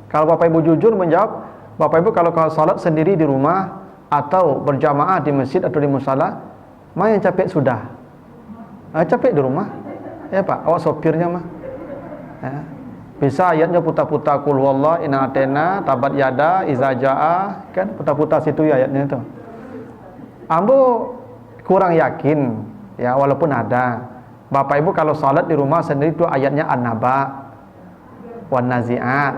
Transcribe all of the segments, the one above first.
Kalau Bapak Ibu jujur menjawab, Bapak Ibu kalau salat sendiri di rumah atau berjamaah di masjid atau di musala, mana yang capek sudah? Capek di rumah. Ya Pak, awak sopirnya mah. Ya. Bisa ayatnya putar-putar qul huwallahu inna atena tabat yada iza jaa, kan putar-putar situ ya ayatnya itu. Ambo kurang yakin ya, walaupun ada. Bapak Ibu kalau salat di rumah sendiri itu ayatnya an-naba wan nazi'at.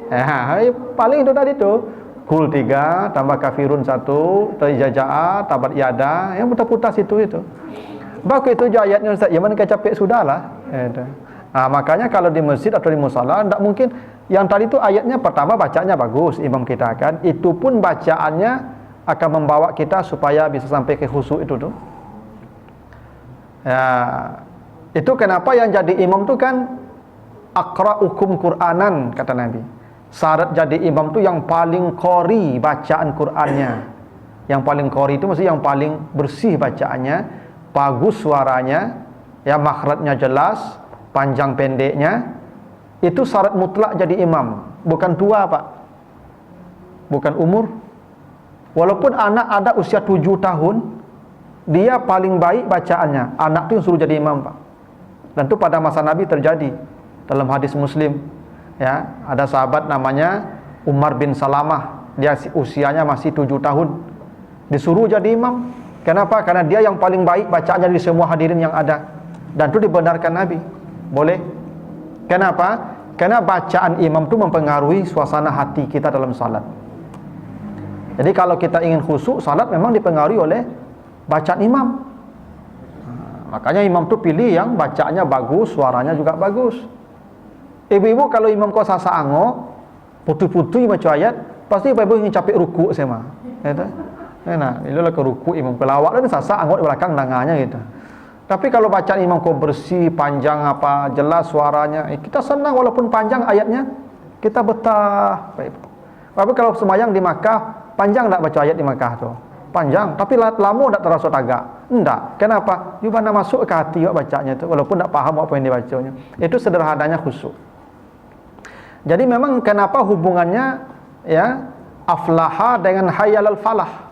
Ya, paling itu tadi tuh. Qul 3 tambah kafirun 1 iza jaa tabat yada, yang putar-putar situ itu. Baku itu je ayatnya Ustaz, yang mana capek sudahlah. Gitu. Makanya kalau di masjid atau di musala tidak mungkin. Yang tadi itu ayatnya pertama bacanya bagus imam kita kan, itu pun bacaannya akan membawa kita supaya bisa sampai ke khusyuk itu tuh. Ya, itu kenapa yang jadi imam tuh kan aqra'ukum Qur'anan kata Nabi. Syarat jadi imam tuh yang paling qori bacaan Qur'annya. Yang paling qori itu maksudnya yang paling bersih bacaannya, bagus suaranya, ya makhrajnya jelas, panjang pendeknya. Itu syarat mutlak jadi imam. Bukan tua Pak, bukan umur. Walaupun anak ada usia 7 tahun, dia paling baik bacaannya, anak itu yang suruh jadi imam Pak. Dan itu pada masa Nabi terjadi. Dalam hadis Muslim, ya, ada sahabat namanya Umar bin Salamah, dia usianya masih 7 tahun, disuruh jadi imam. Kenapa? Karena dia yang paling baik bacaannya dari semua hadirin yang ada. Dan itu dibenarkan Nabi. Boleh. Kenapa? Karena bacaan imam itu mempengaruhi suasana hati kita dalam salat. Jadi kalau kita ingin khusyuk, salat memang dipengaruhi oleh bacaan imam. Makanya imam itu pilih yang bacaannya bagus, suaranya juga bagus. Ibu-ibu kalau imam kau sasa ango, putu-putu baca ayat, pasti ibu-ibu ingin capek ruku sama. Gitu. Nah, itulah ke ruku imam pelawak dan sasa ango di belakang danganya gitu. Tapi kalau bacaan imam kau bersih, panjang apa, jelas suaranya, kita senang walaupun panjang ayatnya, kita betah. Tapi kalau semayang di Makkah, panjang tak baca ayat di Makkah tu? Panjang, tapi lama tak terasa tagak. Enggak. Kenapa? Di mana masuk ke hati bacanya itu, walaupun tak paham apa yang dibacanya. Itu sederhananya khusyuk. Jadi memang kenapa hubungannya ya aflaha dengan hayyalal falah?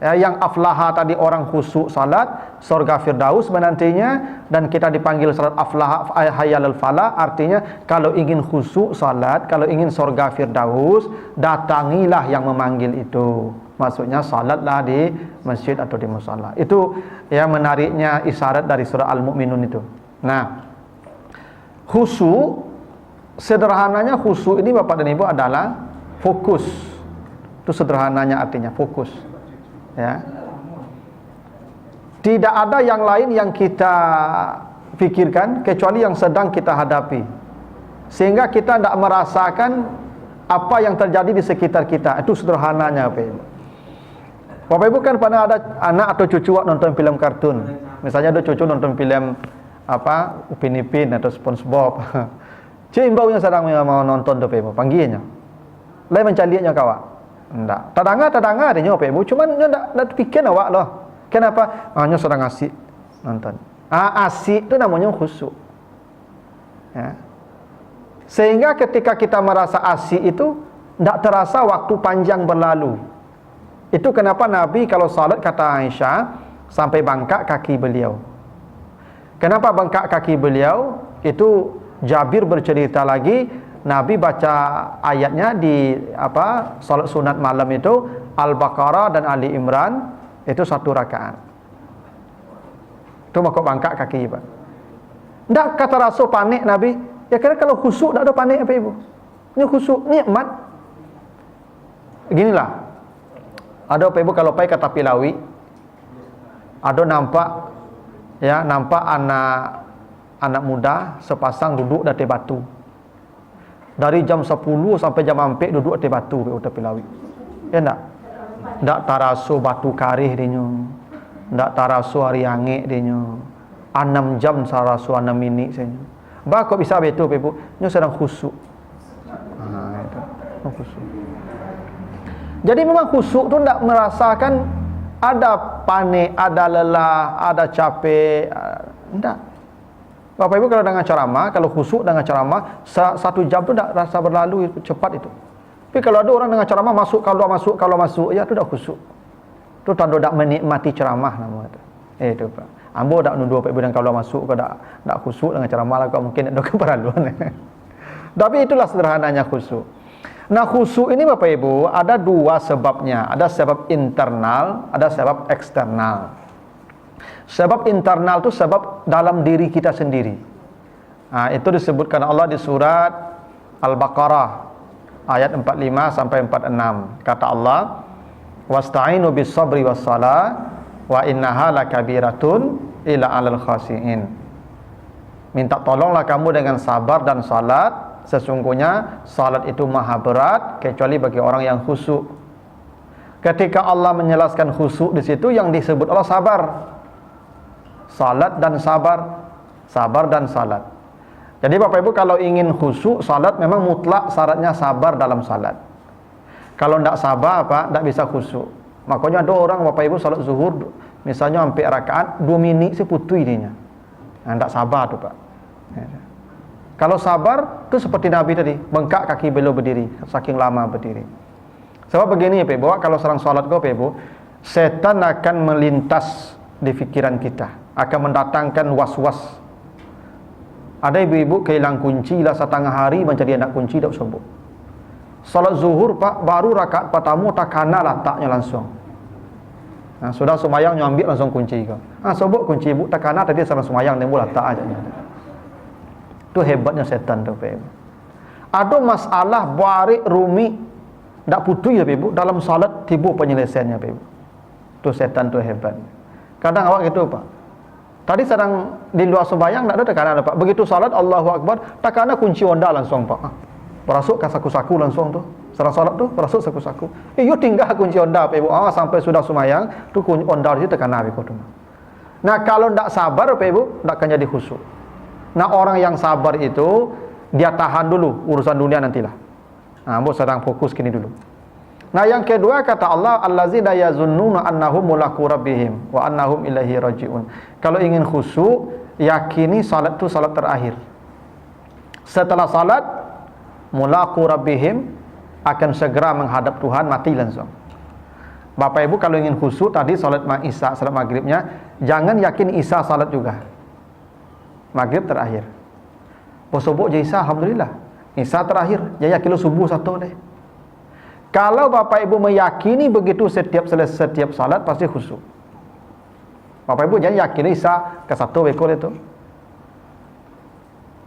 Ya, yang aflaha tadi orang khusyuk salat, surga firdaus menantinya, dan kita dipanggil salat aflaha hayyalal falah, artinya kalau ingin khusyuk salat, kalau ingin surga firdaus, datangilah yang memanggil itu. Maksudnya salatlah di masjid atau di musala. Itu ya menariknya isyarat dari surah Al-Mu'minun itu. Nah, khusyuk sederhananya khusyuk ini Bapak dan Ibu adalah fokus. Itu sederhananya artinya fokus. Ya. Tidak ada yang lain yang kita pikirkan kecuali yang sedang kita hadapi, sehingga kita tidak merasakan apa yang terjadi di sekitar kita. Itu sederhananya Bapak Ibu. Bapak Ibu kan pernah ada anak atau cucu nonton film kartun. Misalnya ada cucu nonton film apa, Upin Ipin atau SpongeBob. Cimbaunya sedang mau nonton Bapak Ibu, panggilnya. Lai mencalinya kawan. Enggak. Tadanga dia Bapak Ibu, cuman enggak fikir awak loh. Kenapa? Hanya sedang asik nonton. Asik itu namanya khusyuk. Ya. Sehingga ketika kita merasa asik itu enggak terasa waktu panjang berlalu. Itu kenapa Nabi kalau salat kata Aisyah sampai bengkak kaki beliau. Kenapa bengkak kaki beliau? Itu Jabir bercerita lagi, Nabi baca ayatnya di apa salat sunat malam itu Al-Baqarah dan Ali Imran itu 1 rakaat. Itu makok bangkak kaki Pak. Ndak kata rasul panik Nabi. Ya kira kalau khusyuk tak ada panik apa Ibu. Ini khusyuk, nikmat. Ginilah. Ada apa Ibu kalau pai kata Pilawi. Ada nampak ya, nampak anak muda sepasang duduk di atas batu. Dari jam 10 sampai jam 4 duduk di batu di Pilawi. Ya enggak? Enggak taraso batu karih dinyo. Enggak taraso hari angin dinyo. 6 jam taraso 6 minit saja. Ba kok bisa betul Ibu? Nyo sedang khusyuk. Itu. Khusyuk. Jadi memang khusyuk tu enggak merasakan ada panik, ada lelah, ada capek, enggak. Bapak Ibu kalau dengan ceramah, kalau khusyuk dengan ceramah, 1 jam tu tak rasa berlalu cepat itu. Tapi kalau ada orang dengan ceramah masuk, kalau masuk, ya tu dah khusyuk. Tu tanda dak menikmati ceramah nama tu. Itu Pak. Ambo dak nuduh Bapak Ibu dan kalau masuk kau dak khusyuk dengan ceramah lah, kau mungkin ada keperluan. Tapi itulah sederhananya khusyuk. Nah, khusyuk ini Bapak Ibu ada 2 sebabnya. Ada sebab internal, ada sebab eksternal. Sebab internal itu sebab dalam diri kita sendiri. Itu disebutkan Allah di surat Al-Baqarah ayat 45 sampai 46. Kata Allah, "Wasta'inu bis-sabri was-salah wa innaha lakabiratun ila 'alal khashiin." Minta tolonglah kamu dengan sabar dan salat, sesungguhnya salat itu maha berat kecuali bagi orang yang khusyuk. Ketika Allah menjelaskan khusyuk di situ, yang disebut Allah sabar. Salat dan sabar, sabar dan salat. Jadi Bapak Ibu kalau ingin khusyuk salat memang mutlak syaratnya sabar dalam salat. Kalau tidak sabar tidak bisa khusyuk. Makanya ada orang Bapak Ibu salat zuhur misalnya sampai rakaat 2 minit seputui dia. Tidak sabar tu Pak. Kalau sabar tu seperti Nabi tadi, bengkak kaki beliau berdiri, saking lama berdiri. Sebab begini Bapak Ibu, kalau serang salat Bapak Ibu, setan akan melintas di fikiran kita, akan mendatangkan was-was. Ada ibu-ibu kehilang kunci lah setengah hari mencari anak kunci tak sembuh. Salat zuhur Pak, baru rakaat pertama tak kena letaknya langsung. Sudah semayang nyambil langsung kunci kau. Sebut kunci ibu tak kena tadi salah semayang dia mula letak aja. Itu hebatnya setan tu Pak. Ada masalah barik rumi tak putih Pak Ibu dalam salat tiba penyelesaiannya Pak Ibu. Tu setan tu hebat. Kadang awak gitu Pak. Tadi sedang di luar sembahyang tak ada tekanan Pak. Begitu salat Allahu Akbar, tak kena kunci onda langsung Pak. Perasuk ke saku-saku langsung tu. Serang salat tu perasuk saku-saku. You tinggal kunci onda Pak Ibu. Sampai sudah sembahyang tu kunci onda di situ tekanan Pak tu. Nah, kalau tak sabar Pak Ibu, tak akan jadi khusyuk. Nah, orang yang sabar itu dia tahan dulu urusan dunia nantilah. Ambo sedang fokus kini dulu. Nah, yang kedua kata Allah, allazina yazunnuna annahum mulaqu rabbihim wa annahum ilaihi rajiun. Kalau ingin khusyuk, yakini salat itu salat terakhir. Setelah salat mulaqu rabbihim, akan segera menghadap Tuhan, mati langsung. Bapak Ibu kalau ingin khusyuk tadi salat Isya, salat maghribnya, jangan yakin Isya salat juga. Maghrib terakhir. Subuh je Isya, alhamdulillah. Isya terakhir, ya yakin subuh satu deh. Kalau Bapak Ibu meyakini begitu setiap salat pasti khusyuk. Bapak Ibu jangan yakin Isya ke satu ekor itu.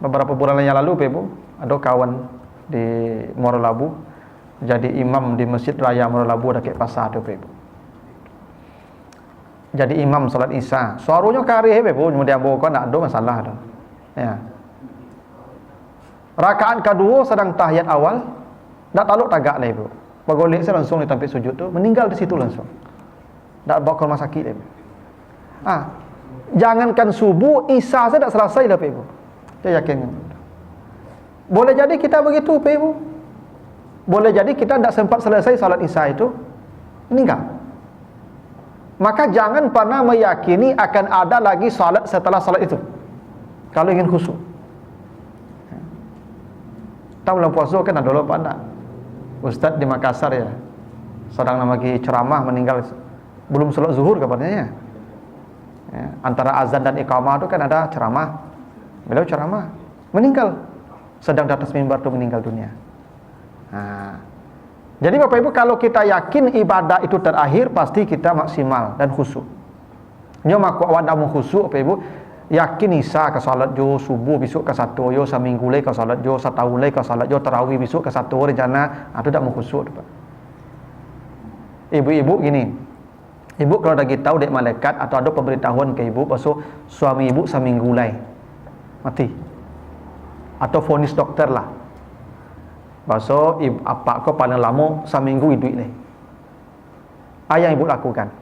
Beberapa bulan yang lalu Bapak Ibu ada kawan di Muara Labu jadi imam di Masjid Raya Muara Labu dekat pasar tu Bapak Ibu. Jadi imam salat Isya. Suaranya karih Bapak Ibu, kemudian bawa nak ada masalah tu. Ya. Rakaat kedua sedang tahiyat awal, dak taluk tagak lah Ibu. Bagolek saya langsung di tempat sujud tu, meninggal di situ langsung. Tak bawa ke rumah sakit Ibu. Jangankan subuh, Isya saya tak selesai dah Ibu. Saya yakin. Boleh jadi kita begitu Ibu. Boleh jadi kita tak sempat selesai salat Isya itu, meninggal. Maka jangan pernah meyakini akan ada lagi salat setelah salat itu. Kalau ingin khusyuk. Tahu bulan puasa kan ada lupa tak? Ustaz di Makassar ya, sedang lagi ceramah meninggal belum salat zuhur kabarnya ya. Antara azan dan iqamah itu kan ada ceramah. Beliau ceramah, meninggal sedang di atas mimbar itu meninggal dunia. Jadi Bapak Ibu kalau kita yakin ibadah itu terakhir pasti kita maksimal dan khusyuk. Nyo mak awak nak khusyuk Bapak Ibu, yakin Isya ke salat jo, subuh besok ke satu yo, seminggu lagi ke salat jo, setahun lagi ke salat jo, tarawih besok ke satu rencana, itu tak mengkhusyuk Pak. Ibu-ibu gini. Ibu kalau dah tahu dek malaikat atau ada pemberitahuan ke ibu pasal suami ibu seminggu lagi mati. Atau vonis dokter lah. Pasal apa kau paling lama seminggu hidup ni. Apa yang ibu lakukan?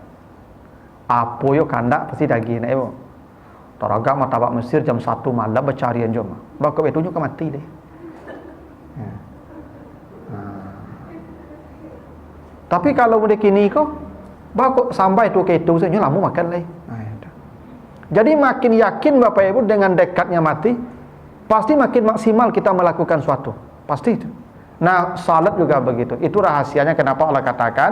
Apa yo kandak pasti daging nak ibu. Taraga martabak Mesir jam 1 malam bercarian jom. Bakal itu juga mati deh. Tapi kalau mereka kini kau bakal sampai tu ke itu saja lama makan lagi. Jadi makin yakin Bapak Ibu dengan dekatnya mati, pasti makin maksimal kita melakukan suatu. Pasti itu. Nah, salat juga begitu. Itu rahasianya kenapa Allah katakan,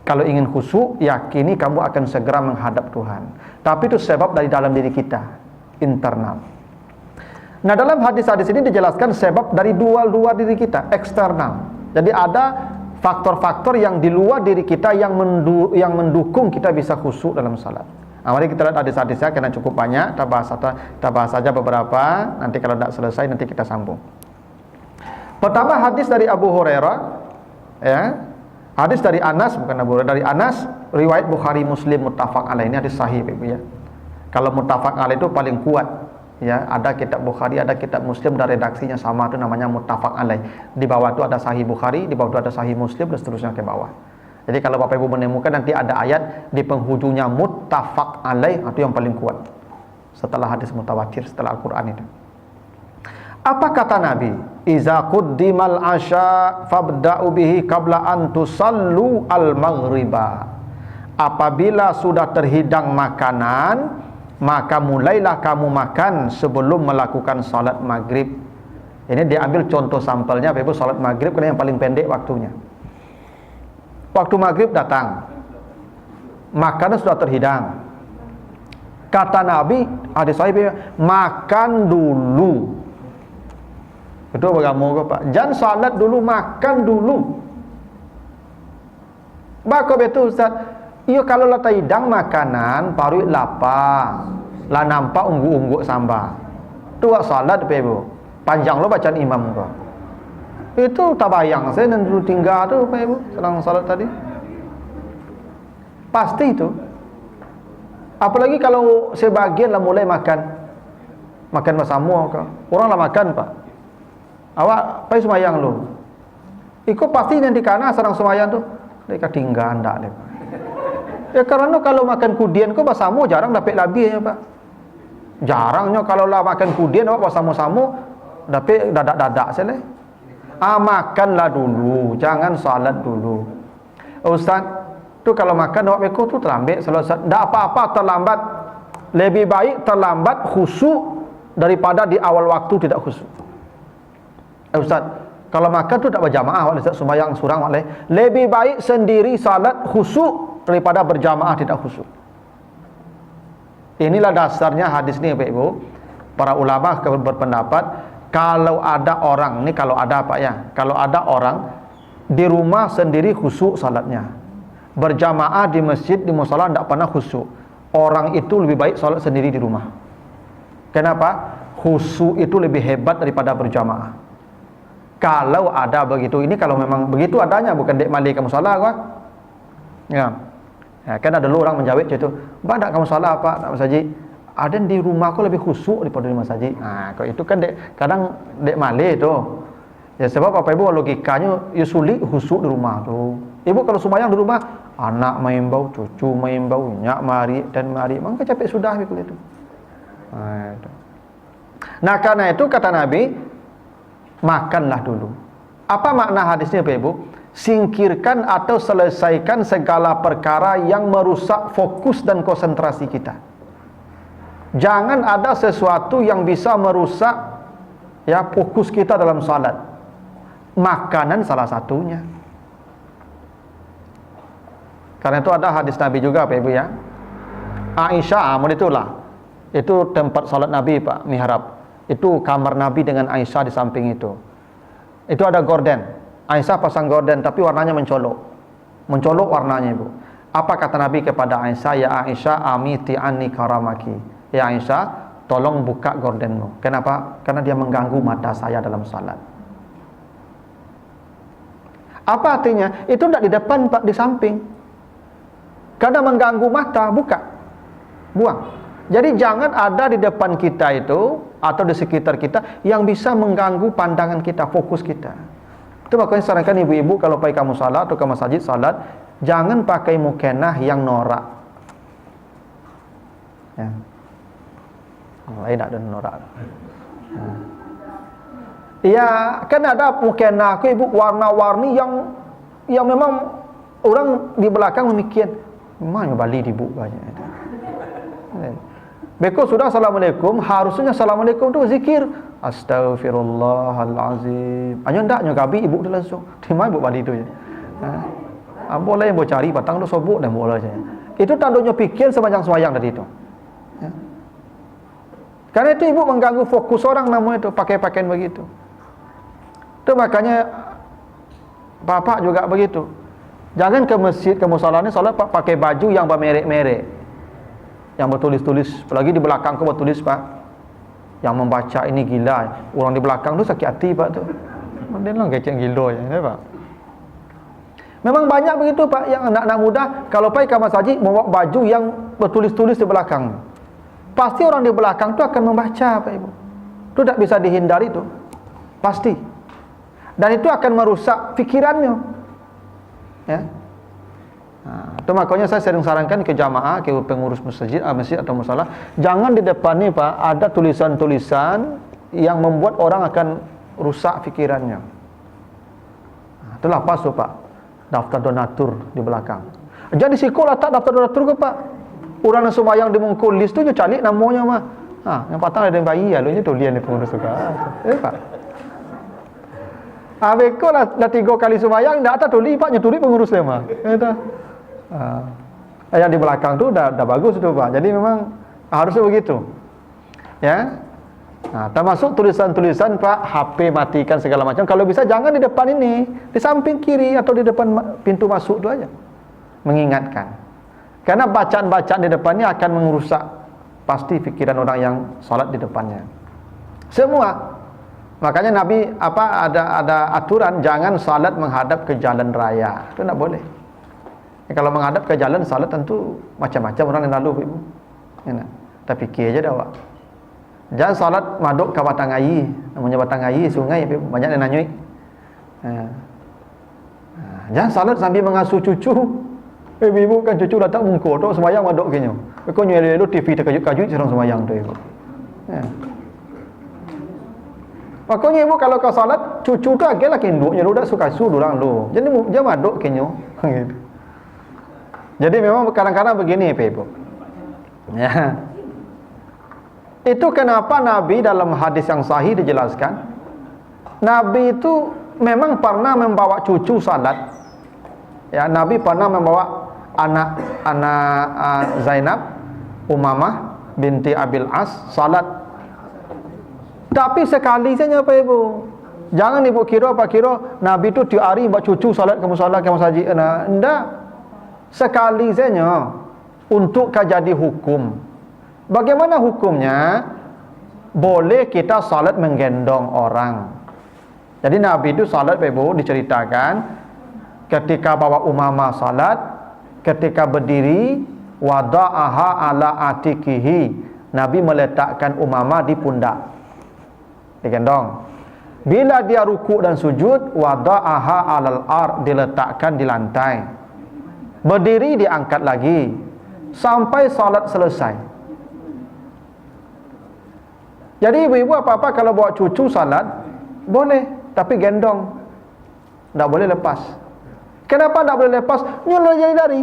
kalau ingin khusyuk, yakini kamu akan segera menghadap Tuhan. Tapi itu sebab dari dalam diri kita, internal. Nah, dalam hadis-hadis ini dijelaskan sebab dari luar diri kita, eksternal. Jadi ada faktor-faktor yang di luar diri kita yang mendukung kita bisa khusyuk dalam salat. Nah, mari kita lihat hadis-hadisnya karena cukup banyak. Kita bahas saja beberapa. Nanti kalau tidak selesai nanti kita sambung. Pertama hadis dari Abu Hurairah, ya. Hadis dari Anas, bukan Abu Hurairah, dari Anas, riwayat Bukhari Muslim muttafaq alaih. Ini hadis sahih, Ibu ya. Kalau muttafaq alaih itu paling kuat. Ya, ada kitab Bukhari, ada kitab Muslim, dan redaksinya sama, itu namanya muttafaq alaih. Di bawah itu ada sahih Bukhari, di bawah itu ada sahih Muslim, dan seterusnya ke bawah. Jadi kalau Bapak Ibu menemukan nanti ada ayat di penghujungnya muttafaq alaih, itu yang paling kuat setelah hadis mutawatir, setelah Al-Qur'an itu. Apa kata Nabi? Iza quddimal asya fabda'u bihi qabla an tusallu al-maghriba. Apabila sudah terhidang makanan, maka mulailah kamu makan sebelum melakukan salat maghrib. Ini diambil contoh sampelnya, Bapak Ibu, salat maghrib karena yang paling pendek waktunya. Waktu maghrib datang, makanan sudah terhidang. Kata Nabi, hadis sahih, makan dulu. Itu bagaimana Pak? Jangan salat dulu, makan dulu. Bako betul Ustaz. Iya kalau lah terhidang makanan, paru lapar, lah nampak ungguk-ungguk sambal. Tuak salat Bapak Ibu. Panjang lo bacaan imam kok. Itu tak bayang saya dan dulu tinggal tu Bapak Ibu selang salat tadi. Pasti itu. Apalagi kalau sebagian lah mulai makan bersama kok. Orang lah makan Pak. Awak pai semayang lu. Iko pasti nanti kana sarang semayang tu mereka tinggal ndak le. Ya karena kalau makan kudian kok bersama jarang dapat lebih ya Pak. Jarangnya kalau lah makan kudian awak bersama-sama dapat dadak-dadak sele. Makanlah dulu, jangan salat dulu. Ustaz, tu kalau makan awak beko tu terlambat selesai. Ndak apa-apa terlambat. Lebih baik terlambat khusyuk daripada di awal waktu tidak khusyuk. Ustaz, kalau makan tu tak berjamaah oleh Ustaz sembahyang surang oleh lebih baik sendiri salat khusyuk daripada berjamaah tidak khusyuk. Inilah dasarnya hadis ni Bapak Ibu. Para ulama berpendapat kalau ada orang ni, kalau ada apa ya? Kalau ada orang di rumah sendiri khusyuk salatnya, berjamaah di masjid di musala tidak pernah khusyuk, orang itu lebih baik salat sendiri di rumah. Kenapa? Khusyuk itu lebih hebat daripada berjamaah. Kalau ada begitu, ini kalau memang begitu adanya, bukan dek mali kamu salah kok. Ya. Ya, kan ada dulu orang menjawab itu, "Mbak, kamu salah apa?" Tak masjid. Ada di rumahku lebih khusyuk daripada di masjid. Nah, kalau itu kan dek kadang dek mali itu. Ya sebab apa Ibu logikanya ya sulit khusyuk di rumah tu. Ibu kalau sembahyang di rumah, anak main bau, cucu main bau, nyak mari dan mari, maka capek sudah begitu itu. Nah, itu. Nah, karena itu kata Nabi, makanlah dulu. Apa makna hadisnya Bapak Ibu? Singkirkan atau selesaikan segala perkara yang merusak fokus dan konsentrasi kita. Jangan ada sesuatu yang bisa merusak ya fokus kita dalam salat. Makanan salah satunya. Karena itu ada hadis Nabi juga Bapak Ibu ya. Aisyah, itulah. Itu tempat salat Nabi Pak, mihrab. Itu kamar Nabi dengan Aisyah di samping itu. Itu ada gorden. Aisyah pasang gorden tapi warnanya mencolok. Mencolok warnanya Ibu. Apa kata Nabi kepada Aisyah? Ya Aisyah, amiti anni karamaki. Ya Aisyah, tolong buka gordenmu. Kenapa? Karena dia mengganggu mata saya dalam salat. Apa artinya? Itu tidak di depan Pak, di samping. Karena mengganggu mata, buka. Buang. Jadi jangan ada di depan kita itu atau di sekitar kita yang bisa mengganggu pandangan kita, fokus kita. Itu makanya sarankan ibu-ibu kalau pergi kamu salat atau ke masjid salat, jangan pakai mukenah yang norak. Ya. Lain ada norak. Ya, kan ada mukenah aku ibu warna-warni yang memang orang di belakang memikir, mana Bali dibu banyak. Beko sudah assalamualaikum, harusnya assalamualaikum tu zikir astaghfirullahalazim. Hanya ndaknya gabi ibu tu langsung. Di mana ibu balik tu je. Boleh yang cari patang tu sobuk dan boleh saja. Itu tandanya fikir sembahyang tadi itu. Ya. Karena itu ibu mengganggu fokus orang namanya itu pakai pakaian begitu. Itu makanya bapak juga begitu. Jangan ke masjid, ke musala ni solat pakai baju yang bermerek-merek, yang bertulis-tulis. Apalagi di belakang kau bertulis pak, yang membaca ini gila. Orang di belakang tu sakit hati pak tu. Dia lah kecil gila ya pak. Memang banyak begitu pak, yang anak-anak muda kalau pergi ke masjid membawa baju yang bertulis-tulis di belakang. Pasti orang di belakang tu akan membaca pak ibu. Itu tak bisa dihindari tu, pasti. Dan itu akan merusak fikirannya. Ya. Itu makanya saya sering sarankan ke jamaah, ke pengurus masjid atau musala, jangan di depan ni pak ada tulisan-tulisan yang membuat orang akan rusak fikirannya. Itulah pas tu pak, daftar donatur di belakang. Jadi sekolah tak daftar donatur ke pak? Orang yang sembahyang di mungkul list tu je calik namanya mah. Yang patang ada yang bayi ya, lalunya tulian di pengurus tu pak. Beko lah 3 kali sembahyang dah tak tuli pak, nyetuli pengurus dia mah. Yang di belakang tu dah bagus tu pak. Jadi memang harusnya begitu. Ya. Termasuk tulisan-tulisan pak, HP matikan segala macam. Kalau bisa jangan di depan ini, di samping kiri atau di depan pintu masuk tu aja. Mengingatkan. Karena bacaan-bacaan di depannya akan merusak pasti fikiran orang yang salat di depannya. Semua. Makanya Nabi ada aturan jangan salat menghadap ke jalan raya. Itu tak boleh. Kalau menghadap ke jalan salat tentu macam-macam orang yang lalu ibu. Ya, tak fikir aja dah awak. Jangan salat maduk ke batang air. Namanya batang air sungai banyak yang nanyui. Jangan salat sambil mengasuh cucu. Ibu kan cucu datang mungkul tu sembahyang maduk kenyo. Kau nyelelu TV terkejut-kejut serang sembahyang tu ibu. Ya. Makanya ibu kalau kau salat cucu tu agaklah kinduknya lu dak suka su durang lu. Jadi dia maduk kenyo gitu. Jadi memang kadang-kadang begini ibu. Ya. Itu kenapa Nabi dalam hadis yang sahih dijelaskan Nabi itu memang pernah membawa cucu salat. Ya, Nabi pernah membawa anak Zainab Umamah binti Abil As salat. Tapi sekali saja apa ibu. Jangan ibu kira Nabi itu tiap hari buat cucu salat ke musala ke masjid. Enggak. Sekali saja untuk jadi hukum. Bagaimana hukumnya? Boleh kita salat menggendong orang. Jadi Nabi itu salat ibu diceritakan ketika bawa Umamah salat, ketika berdiri wada'aha ala atikihi. Nabi meletakkan Umamah di pundak. Digendong. Bila dia rukuk dan sujud wada'aha alal ard, diletakkan di lantai. Berdiri diangkat lagi sampai salat selesai. Jadi ibu-ibu apa-apa kalau bawa cucu salat boleh, tapi gendong. Tak boleh lepas. Kenapa tak boleh lepas? Nyuruh jadi dari.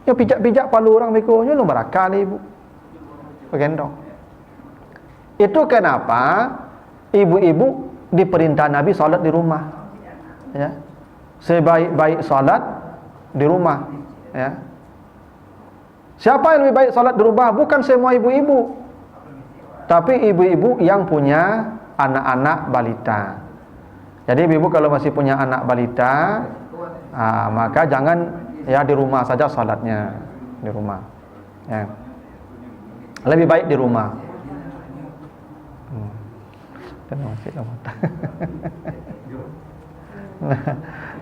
Yang pijak-pijak palu orang beko, nyuruh berakal ibu. Gendong. Itu kenapa ibu-ibu diperintah Nabi salat di rumah. Ya. Sebaik-baik salat di rumah. Ya. Siapa yang lebih baik salat di rumah? Bukan semua ibu-ibu, tapi ibu-ibu yang punya anak-anak balita. Jadi ibu-ibu kalau masih punya anak balita, maka jangan ya di rumah saja salatnya, di rumah. Ya. Lebih baik di rumah.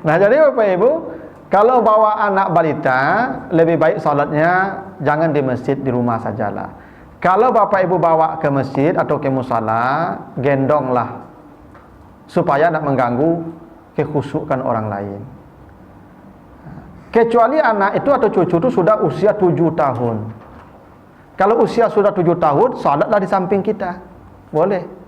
Nah, jadi Bapak Ibu, kalau bawa anak balita, lebih baik salatnya jangan di masjid, di rumah sajalah. Kalau Bapak Ibu bawa ke masjid atau ke musala, gendonglah supaya tidak mengganggu kekhusyukan orang lain. Kecuali anak itu atau cucu itu sudah usia 7 tahun. Kalau usia sudah 7 tahun, salatlah di samping kita. Boleh.